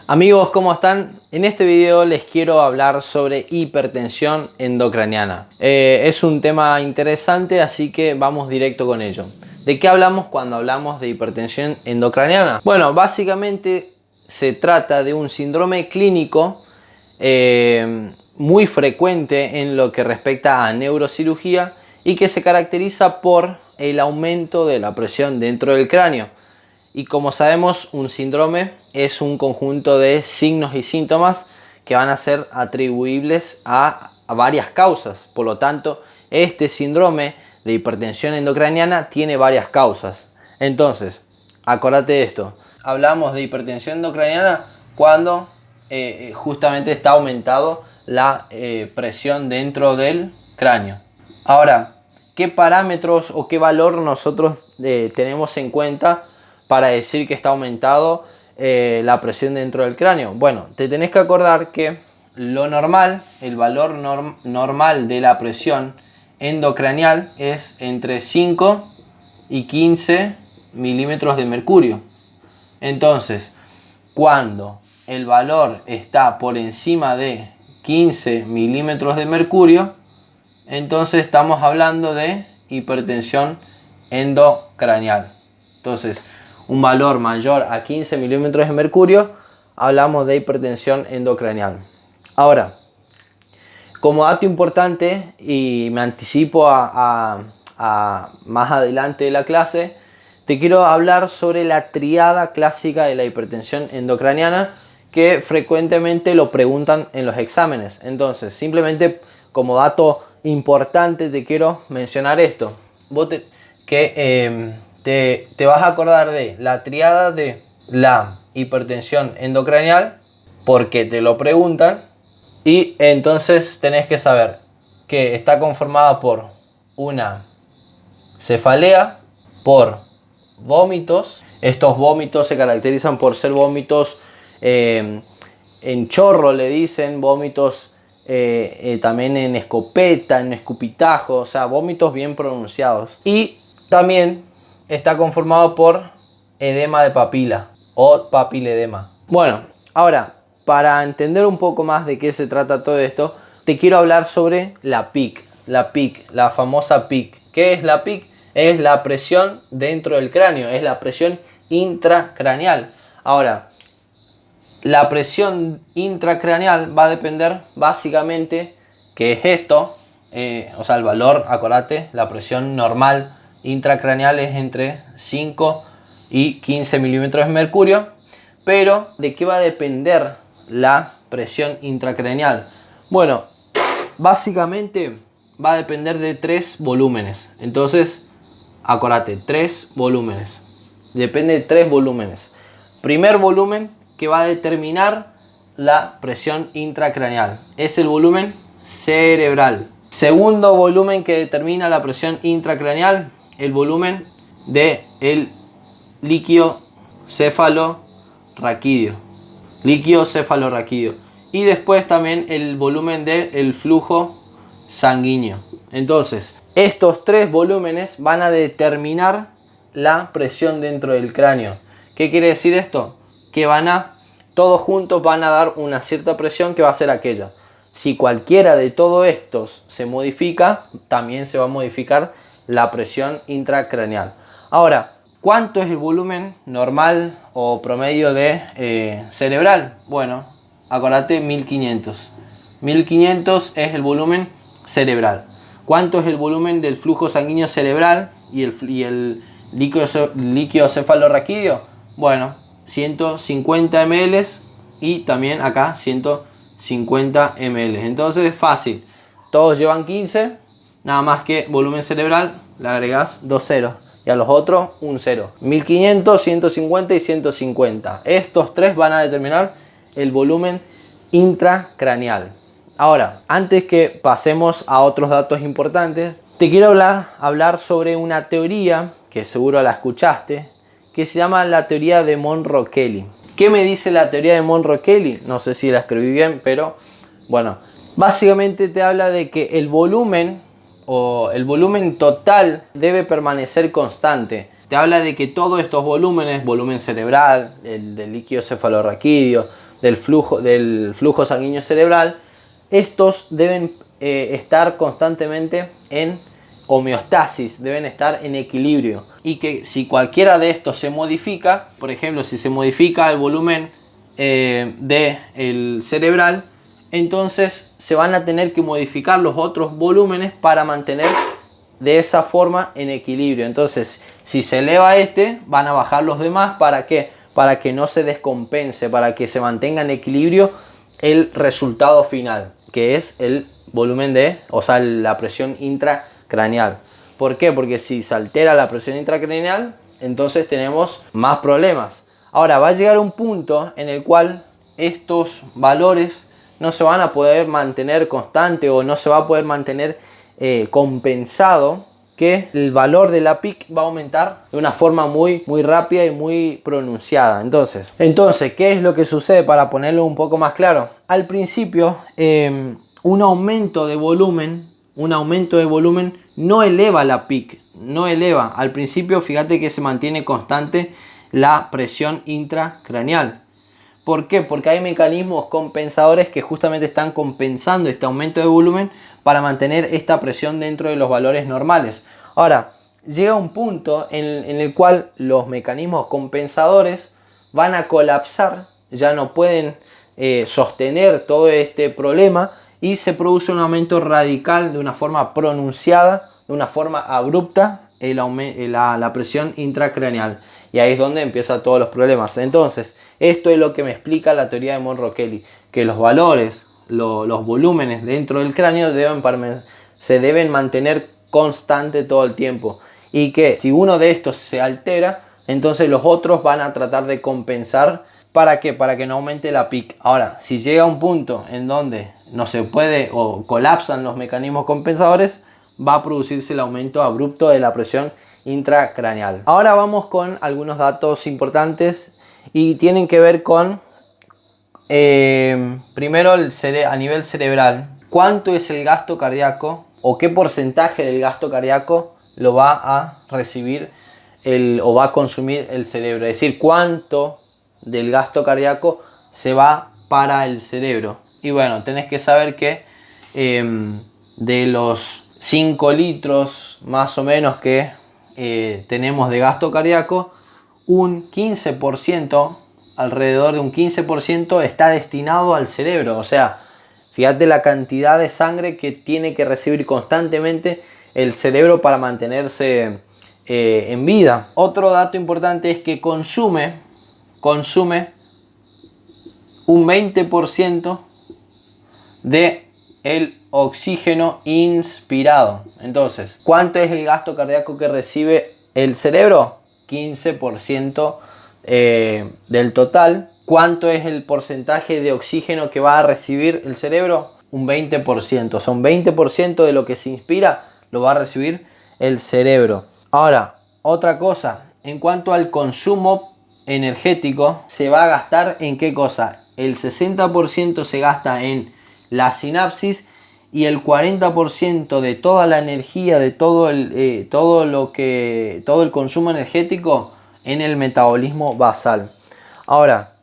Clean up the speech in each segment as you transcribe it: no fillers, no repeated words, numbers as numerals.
Amigos, ¿cómo están? En este video les quiero hablar sobre hipertensión endocraniana. Es un tema interesante, así que vamos directo con ello. ¿De qué hablamos cuando hablamos de hipertensión endocraniana? Bueno, básicamente se trata de un síndrome clínico muy frecuente en lo que respecta a neurocirugía y que se caracteriza por el aumento de la presión dentro del cráneo. Y como sabemos, un síndrome es un conjunto de signos y síntomas que van a ser atribuibles a varias causas. Por lo tanto, este síndrome de hipertensión endocraniana tiene varias causas. Entonces, acordate de esto. Hablamos de hipertensión endocraniana cuando justamente está aumentado la presión dentro del cráneo. Ahora, ¿qué parámetros o qué valor nosotros tenemos en cuenta para decir que está aumentado la presión dentro del cráneo? Bueno, te tenés que acordar que lo normal, el valor normal de la presión endocranial es entre 5 y 15 milímetros de mercurio. Entonces, cuando el valor está por encima de 15 milímetros de mercurio, entonces estamos hablando de hipertensión endocranial. Entonces, un valor mayor a 15 milímetros de mercurio, hablamos de hipertensión endocranial. Ahora, como dato importante, y me anticipo a más adelante de la clase, te quiero hablar sobre la triada clásica de la hipertensión endocraniana, que frecuentemente lo preguntan en los exámenes. Entonces, simplemente como dato importante te quiero mencionar esto. Te vas a acordar de la triada de la hipertensión endocranial porque te lo preguntan, y entonces tenés que saber que está conformada por una cefalea, por vómitos. Estos vómitos se caracterizan por ser vómitos en chorro, le dicen, vómitos también en escopeta, en escupitajo, o sea, vómitos bien pronunciados. Y también está conformado por edema de papila o papiledema. Bueno, ahora, para entender un poco más de qué se trata todo esto, te quiero hablar sobre la PIC. La famosa PIC. ¿Qué es la PIC? Es la presión dentro del cráneo, es la presión intracraneal. Ahora, la presión intracraneal va a depender básicamente, ¿qué es esto? O sea, el valor, acordate, la presión normal intracraneal es entre 5 y 15 milímetros de mercurio. Pero, ¿de qué va a depender la presión intracraneal? Bueno, básicamente va a depender de 3 volúmenes. Entonces, acordate, 3 volúmenes. Depende de 3 volúmenes. Primer volumen que va a determinar la presión intracraneal es el volumen cerebral. Segundo volumen que determina la presión intracraneal, el volumen del líquido cefalorraquídeo. Y después también el volumen del flujo sanguíneo. Entonces, estos 3 volúmenes van a determinar la presión dentro del cráneo. ¿Qué quiere decir esto? Que todos juntos van a dar una cierta presión que va a ser aquella. Si cualquiera de todos estos se modifica, también se va a modificar la presión intracraneal. Ahora, ¿cuánto es el volumen normal o promedio de cerebral? Bueno, acordate, 1500. 1500 es el volumen cerebral. ¿Cuánto es el volumen del flujo sanguíneo cerebral y el líquido cefalorraquídeo? Bueno, 150 ml y también acá 150 ml. Entonces, fácil. Todos llevan 15, nada más que volumen cerebral le agregas 2 ceros y a los otros un 0. 1500, 150 y 150. Estos 3 van a determinar el volumen intracraneal. Ahora, antes que pasemos a otros datos importantes, te quiero hablar sobre una teoría que seguro la escuchaste, que se llama la teoría de Monro-Kelly. ¿Qué me dice la teoría de Monro-Kelly? No sé si la escribí bien, pero bueno, básicamente te habla de que el volumen total debe permanecer constante. Te habla de que todos estos volúmenes, volumen cerebral, el del líquido cefalorraquídeo, del flujo sanguíneo cerebral, estos deben estar constantemente en homeostasis, deben estar en equilibrio, y que si cualquiera de estos se modifica, por ejemplo, si se modifica el volumen del cerebral, entonces se van a tener que modificar los otros volúmenes para mantener de esa forma en equilibrio. Entonces, si se eleva este, van a bajar los demás. ¿Para qué? Para que no se descompense, para que se mantenga en equilibrio el resultado final, que es el volumen la presión intracraneal. ¿Por qué? Porque si se altera la presión intracraneal, entonces tenemos más problemas. Ahora va a llegar un punto en el cual estos valores no se van a poder mantener constante, o no se va a poder mantener compensado, que el valor de la PIC va a aumentar de una forma muy rápida y muy pronunciada. Entonces, ¿qué es lo que sucede? Para ponerlo un poco más claro, al principio un aumento de volumen no eleva la PIC, no eleva. Al principio, fíjate que se mantiene constante la presión intracraneal. ¿Por qué? Porque hay mecanismos compensadores que justamente están compensando este aumento de volumen para mantener esta presión dentro de los valores normales. Ahora, llega un punto en el cual los mecanismos compensadores van a colapsar, ya no pueden sostener todo este problema, y se produce un aumento radical de una forma pronunciada, de una forma abrupta, la presión intracraneal. Y ahí es donde empiezan todos los problemas. Entonces, esto es lo que me explica la teoría de Monro-Kelly, que los valores, los volúmenes dentro del cráneo se deben mantener constante todo el tiempo. Y que si uno de estos se altera, entonces los otros van a tratar de compensar. ¿Para qué? Para que no aumente la PIC. Ahora, si llega un punto en donde no se puede o colapsan los mecanismos compensadores, va a producirse el aumento abrupto de la presión intracraneal. Ahora vamos con algunos datos importantes y tienen que ver con primero a nivel cerebral. ¿Cuánto es el gasto cardíaco, o qué porcentaje del gasto cardíaco lo va a recibir o va a consumir el cerebro? Es decir, cuánto del gasto cardíaco se va para el cerebro. Y bueno, tenés que saber que de los 5 litros más o menos que tenemos de gasto cardíaco, un 15%, alrededor de un 15%, está destinado al cerebro. O sea, fíjate la cantidad de sangre que tiene que recibir constantemente el cerebro para mantenerse en vida. Otro dato importante es que consume un 20% de el oxígeno inspirado. Entonces, ¿cuánto es el gasto cardíaco que recibe el cerebro? 15% del total. ¿Cuánto es el porcentaje de oxígeno que va a recibir el cerebro? Un 20%. O sea, un 20% de lo que se inspira lo va a recibir el cerebro. Ahora, otra cosa, en cuanto al consumo energético, se va a gastar ¿en qué cosa? El 60% se gasta en la sinapsis, y el 40% de toda la energía, de todo el consumo energético, en el metabolismo basal. Ahora,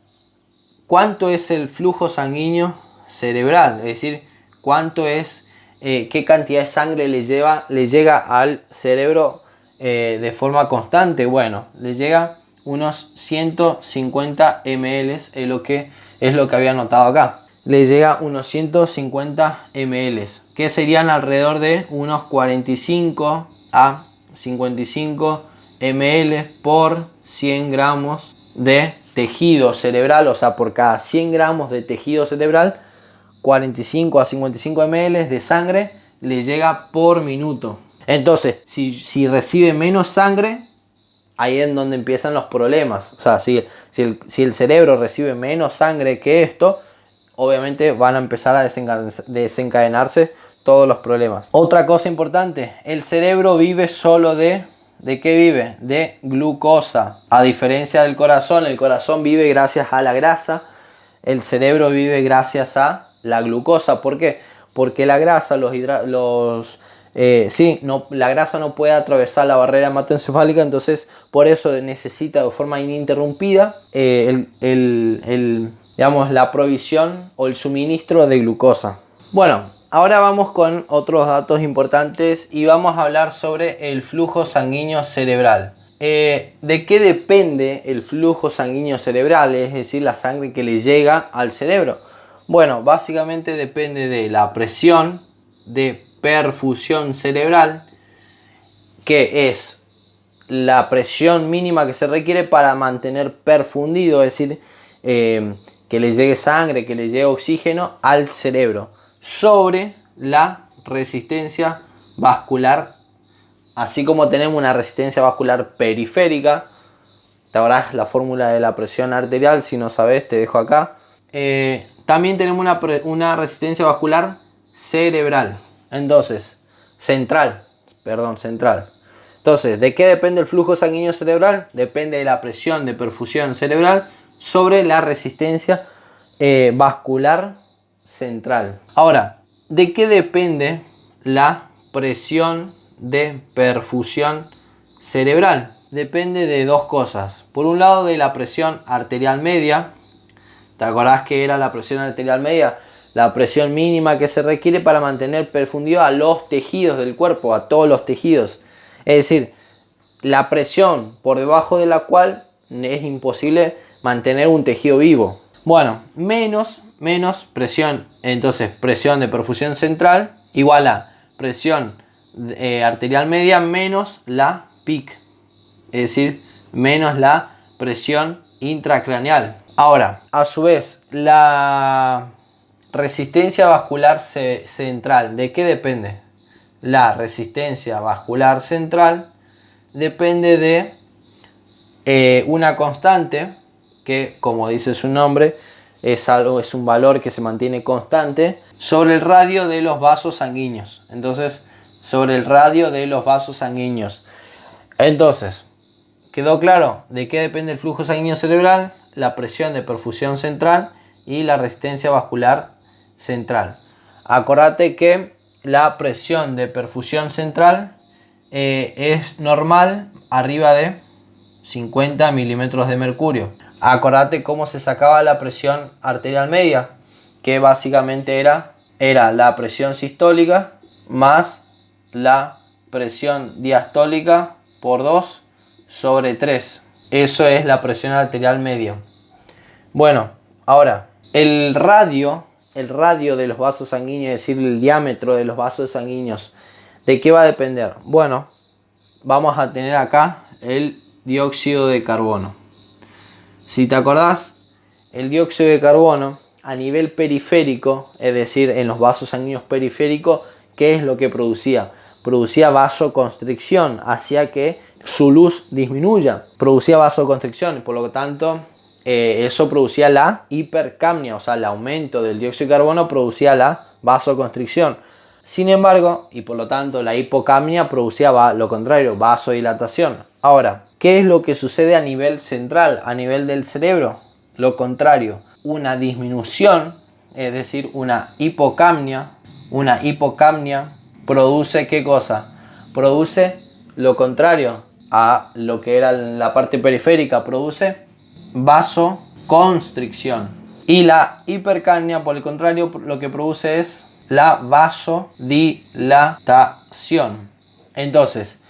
¿cuánto es el flujo sanguíneo cerebral? Es decir, ¿cuánto es, qué cantidad de sangre le llega al cerebro de forma constante? Bueno, le llega unos 150 ml, es lo que había anotado acá. Le llega unos 150 ml, que serían alrededor de unos 45 a 55 ml por 100 gramos de tejido cerebral. O sea, por cada 100 gramos de tejido cerebral, 45 a 55 ml de sangre le llega por minuto. Entonces, si recibe menos sangre, ahí es donde empiezan los problemas. O sea, si el cerebro recibe menos sangre que esto, obviamente van a empezar a desencadenarse todos los problemas. Otra cosa importante, el cerebro vive solo ¿de qué vive? De glucosa. A diferencia del corazón, el corazón vive gracias a la grasa, el cerebro vive gracias a la glucosa. ¿Por qué? Porque la grasa, la grasa no puede atravesar la barrera hematoencefálica, entonces por eso necesita de forma ininterrumpida digamos, la provisión o el suministro de glucosa. Bueno, ahora vamos con otros datos importantes y vamos a hablar sobre el flujo sanguíneo cerebral. ¿De qué depende el flujo sanguíneo cerebral? Es decir, la sangre que le llega al cerebro. Bueno, básicamente depende de la presión de perfusión cerebral, que es la presión mínima que se requiere para mantener perfundido, es decir, que le llegue sangre, que le llegue oxígeno al cerebro, sobre la resistencia vascular. Así como tenemos una resistencia vascular periférica, te acordás la fórmula de la presión arterial, si no sabes te dejo acá. También tenemos una resistencia vascular cerebral, entonces central. Entonces, ¿de qué depende el flujo sanguíneo cerebral? Depende de la presión de perfusión cerebral sobre la resistencia vascular central. Ahora, ¿de qué depende la presión de perfusión cerebral? Depende de dos cosas. Por un lado, de la presión arterial media. ¿Te acordás que era la presión arterial media? La presión mínima que se requiere para mantener perfundido a los tejidos del cuerpo, a todos los tejidos. Es decir, la presión por debajo de la cual es imposible mantener un tejido vivo. Bueno, menos presión, entonces presión de perfusión central igual a presión arterial media menos la PIC, es decir, menos la presión intracraneal. Ahora, a su vez, la resistencia vascular central, ¿de qué depende? La resistencia vascular central depende de una constante que, como dice su nombre, es un valor que se mantiene constante sobre el radio de los vasos sanguíneos. Entonces, sobre el radio de los vasos sanguíneos. Entonces, ¿quedó claro de qué depende el flujo sanguíneo cerebral? La presión de perfusión central y la resistencia vascular central. Acordate que la presión de perfusión central es normal arriba de 50 milímetros de mercurio. Acordate cómo se sacaba la presión arterial media, que básicamente era la presión sistólica más la presión diastólica por 2 sobre 3. Eso es la presión arterial media. Bueno, ahora, el radio de los vasos sanguíneos, es decir, el diámetro de los vasos sanguíneos, ¿de qué va a depender? Bueno, vamos a tener acá el dióxido de carbono. Si te acordás, el dióxido de carbono a nivel periférico, es decir, en los vasos sanguíneos periféricos, ¿qué es lo que producía? Producía vasoconstricción, hacía que su luz disminuya. Producía vasoconstricción, por lo tanto, eso producía la hipercapnia, o sea, el aumento del dióxido de carbono producía la vasoconstricción. Sin embargo, y por lo tanto, la hipocapnia producía lo contrario, vasodilatación. Ahora, ¿qué es lo que sucede a nivel central, a nivel del cerebro? Lo contrario, una disminución, es decir, una hipocapnia. Una hipocapnia produce ¿qué cosa? Produce lo contrario a lo que era la parte periférica, produce vasoconstricción. Y la hipercapnia, por el contrario, lo que produce es la vasodilatación. Entonces,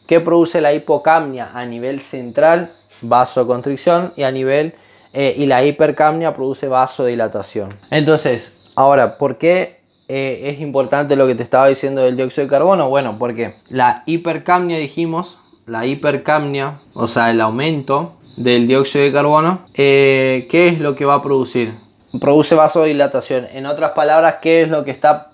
¿qué produce la hipocapnia a nivel central? Vasoconstricción, y a nivel y la hipercapnia produce vasodilatación. Entonces, ahora, ¿por qué es importante lo que te estaba diciendo del dióxido de carbono? Bueno, porque la hipercapnia, dijimos, la hipercapnia, o sea, el aumento del dióxido de carbono, ¿qué es lo que va a producir? Produce vasodilatación. En otras palabras, ¿qué es lo que está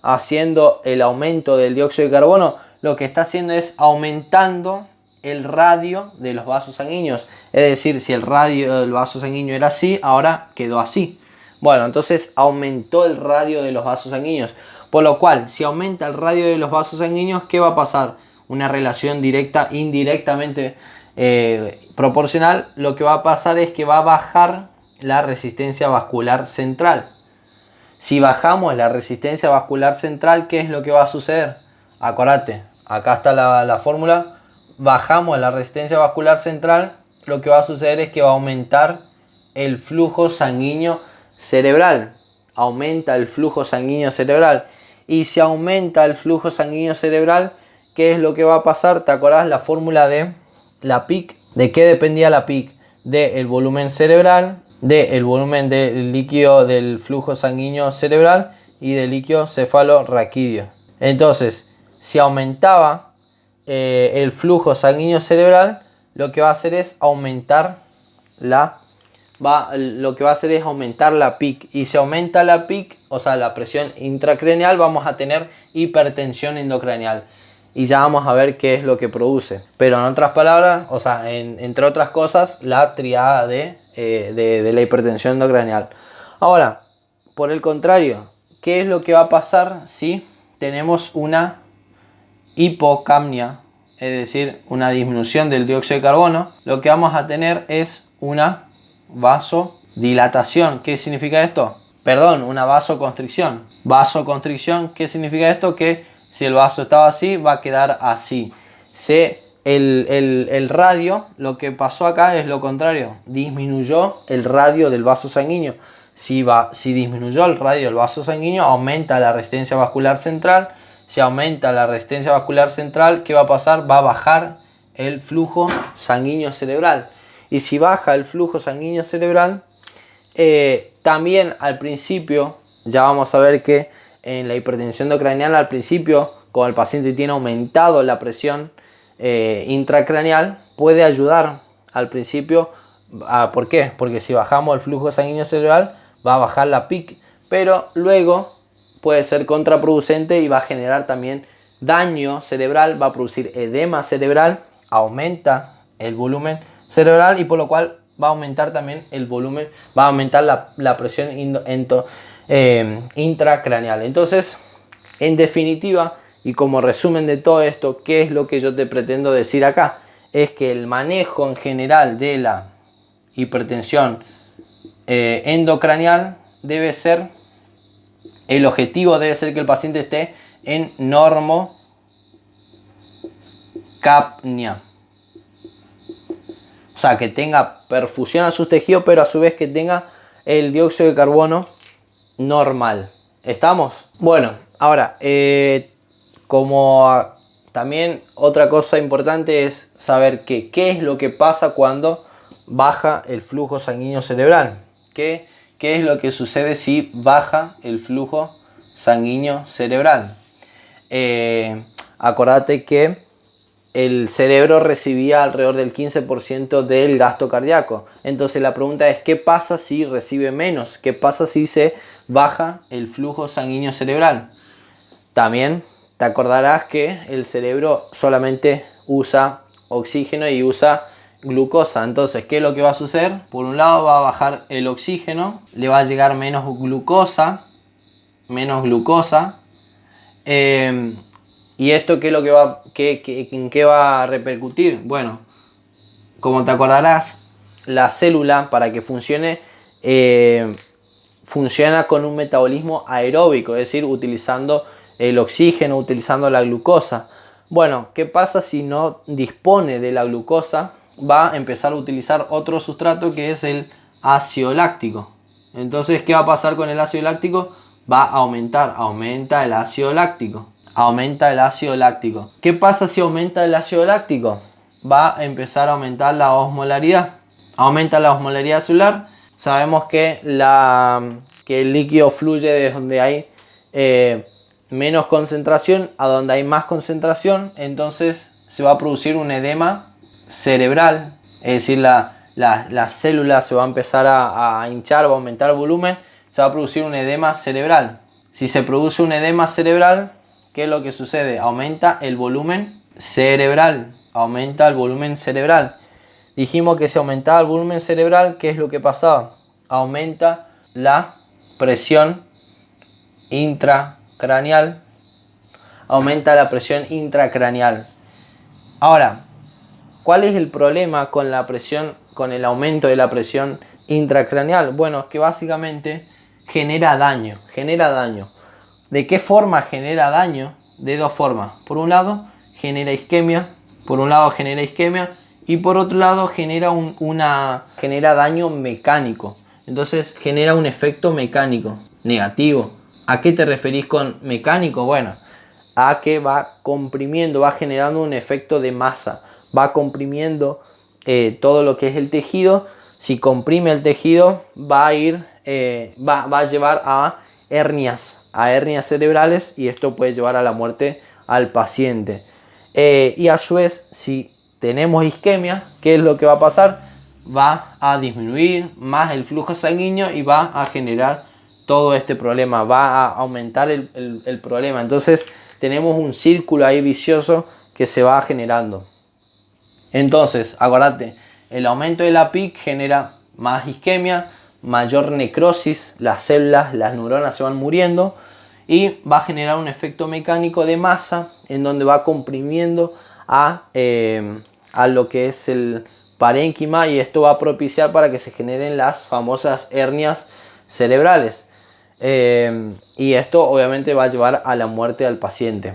haciendo el aumento del dióxido de carbono? Lo que está haciendo es aumentando el radio de los vasos sanguíneos. Es decir, si el radio del vaso sanguíneo era así, ahora quedó así. Bueno, entonces aumentó el radio de los vasos sanguíneos. Por lo cual, si aumenta el radio de los vasos sanguíneos, ¿qué va a pasar? Una relación directa, indirectamente proporcional. Lo que va a pasar es que va a bajar la resistencia vascular central. Si bajamos la resistencia vascular central, ¿qué es lo que va a suceder? Acordate, acá está la fórmula. Bajamos la resistencia vascular central, lo que va a suceder es que va a aumentar el flujo sanguíneo cerebral. Aumenta el flujo sanguíneo cerebral. Y si aumenta el flujo sanguíneo cerebral, ¿qué es lo que va a pasar? ¿Te acordás la fórmula de la PIC? ¿De qué dependía la PIC? Del volumen cerebral, del volumen del líquido del flujo sanguíneo cerebral y del líquido cefalorraquídeo. Entonces, si aumentaba el flujo sanguíneo cerebral, lo que va a hacer es aumentar la PIC. Y si aumenta la PIC, o sea, la presión intracraneal, vamos a tener hipertensión endocraneal. Y ya vamos a ver qué es lo que produce. Pero en otras palabras, o sea, entre otras cosas, la triada de la hipertensión endocraneal. Ahora, por el contrario, ¿qué es lo que va a pasar si tenemos una hipocapnia? Es decir, una disminución del dióxido de carbono. Lo que vamos a tener es una vasodilatación. ¿Qué significa esto? Perdón, una vasoconstricción. Vasoconstricción, ¿qué significa esto? Que si el vaso estaba así, va a quedar así. El radio, lo que pasó acá es lo contrario. Disminuyó el radio del vaso sanguíneo. Si disminuyó el radio del vaso sanguíneo, aumenta la resistencia vascular central. Si aumenta la resistencia vascular central, ¿qué va a pasar? Va a bajar el flujo sanguíneo cerebral. Y si baja el flujo sanguíneo cerebral, también al principio, ya vamos a ver que en la hipertensión endocraneal al principio, como el paciente tiene aumentado la presión intracraneal, puede ayudar al principio. ¿Por qué? Porque si bajamos el flujo sanguíneo cerebral, va a bajar la PIC, pero luego puede ser contraproducente y va a generar también daño cerebral, va a producir edema cerebral, aumenta el volumen cerebral y por lo cual va a aumentar también el volumen, va a aumentar la presión intracraneal. Entonces, en definitiva y como resumen de todo esto, ¿qué es lo que yo te pretendo decir acá? Es que el manejo en general de la hipertensión endocraneal debe ser, el objetivo debe ser que el paciente esté en normocapnia. O sea, que tenga perfusión a sus tejidos, pero a su vez que tenga el dióxido de carbono normal. ¿Estamos? Bueno, ahora, como también otra cosa importante es saber qué es lo que pasa cuando baja el flujo sanguíneo cerebral. ¿Qué es lo que sucede si baja el flujo sanguíneo cerebral? Acordate que el cerebro recibía alrededor del 15% del gasto cardíaco. Entonces la pregunta es, ¿qué pasa si recibe menos? ¿Qué pasa si se baja el flujo sanguíneo cerebral? También te acordarás que el cerebro solamente usa oxígeno y usa glucosa. Entonces, ¿qué es lo que va a suceder? Por un lado va a bajar el oxígeno, le va a llegar menos glucosa. ¿Y esto qué es lo que en qué va a repercutir? Bueno, como te acordarás, la célula para que funcione, funciona con un metabolismo aeróbico, es decir, utilizando el oxígeno, utilizando la glucosa. Bueno, ¿qué pasa si no dispone de la glucosa? Va a empezar a utilizar otro sustrato que es el ácido láctico. Entonces, ¿qué va a pasar con el ácido láctico? Va a aumenta el ácido láctico. Aumenta el ácido láctico. ¿Qué pasa si aumenta el ácido láctico? Va a empezar a aumentar la osmolaridad. Aumenta la osmolaridad celular. Sabemos que el líquido fluye desde donde hay menos concentración a donde hay más concentración. Entonces se va a producir un edema cerebral. Es decir, la célula se va a empezar a hinchar, va a aumentar el volumen. Se va a producir un edema cerebral. Si se produce un edema cerebral, ¿qué es lo que sucede? Aumenta el volumen cerebral. Aumenta el volumen cerebral. Dijimos que si aumentaba el volumen cerebral, ¿qué es lo que pasaba? Aumenta la presión intracraneal. Aumenta la presión intracraneal. Ahora, ¿cuál es el problema con la presión, con el aumento de la presión intracraneal? Bueno, es que básicamente genera daño. ¿De qué forma genera daño? De dos formas. Por un lado genera isquemia Y por otro lado genera daño mecánico. Entonces genera un efecto mecánico negativo. ¿A qué te referís con mecánico? Bueno, a que va comprimiendo, va generando un efecto de masa, va comprimiendo todo lo que es el tejido. Si comprime el tejido, va a llevar a hernias cerebrales, y esto puede llevar a la muerte al paciente. Y a su vez, si tenemos isquemia, ¿qué es lo que va a pasar? Va a disminuir más el flujo sanguíneo y va a generar todo este problema, va a aumentar el problema. Entonces tenemos un círculo ahí vicioso que se va generando. Entonces, acuérdate, el aumento de la PIC genera más isquemia, mayor necrosis, las células, las neuronas se van muriendo, y va a generar un efecto mecánico de masa en donde va comprimiendo a lo que es el parénquima, y esto va a propiciar para que se generen las famosas hernias cerebrales. Y esto obviamente va a llevar a la muerte del paciente.